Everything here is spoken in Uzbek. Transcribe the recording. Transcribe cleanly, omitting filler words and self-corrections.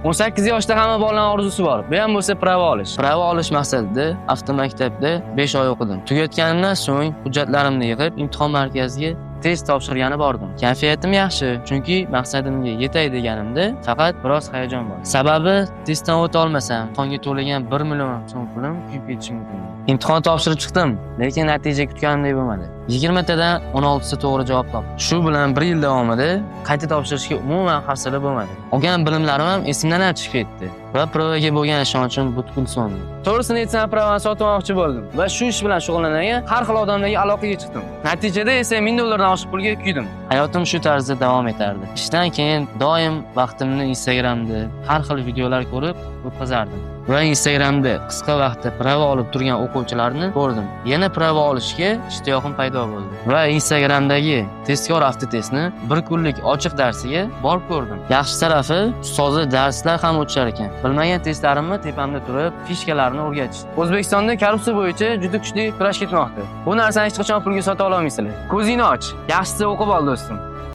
18 yoshda hamma bolaning orzusi bor. Bu ham bo'lsa prava olish. Prava olish maqsadida avtomaktabda 5 oy o'qidim. Tugatganimdan so'ng hujjatlarimni yig'ib imtihon markaziga test topshirgani bordim. Kayfiyatim yaxshi, chunki maqsadimga yetay deganimda faqat biroz hayajon bor. Sababi testdan o'ta olmasam, imtihonga to'lagan 1 million so'm pulim kuyib ketishi mumkin. Imtihon topshirib chiqdim, lekin natija kutganimdek bo'lmadi. 20 tadan 16 ta to'g'ri javob topdim. Shu bilan 1 yil davomida qayta topshirishga umuman hafsala bo'lmadi. Olgan bilimlarim ham esimdan chiqib ketdi va provaga bo'lgan ishonchim butkul so'ndi. To'g'risini aytsam, pravani sotib olmoqchi bo'ldim va shu ish bilan shug'ullangan har xil odamlarga aloqaga chiqdim. Natijada esa $1000 dan oshiq pulga kuydim. Hayotim shu tarzda davom etardi. Ishdan keyin doim vaqtimni Instagramda har xil videolar ko'rib o'tkazardim. Va Instagramda qisqa vaqtda prava olib turgan o'quvchilarni ko'rdim. Yana prava olishga ishtiyoqim paydo bo'ldi. Va Instagramdagi tezkor avtotestni bir kunlik ochiq darsiga borib ko'rdim. Yaxshi tarafi, ustozi darslar ham o'tishar ekan. Bilmagan testlarimni tepamda turib, fishkalarni o'rgatishdi. O'zbekistonda korrupsiya bo'yicha juda kuchli kurash ketmoqda. Bu narsani hech qachon pulga sota olmaysizlar. Ko'zingni och. Yaxshisi o'qib ol do'stim.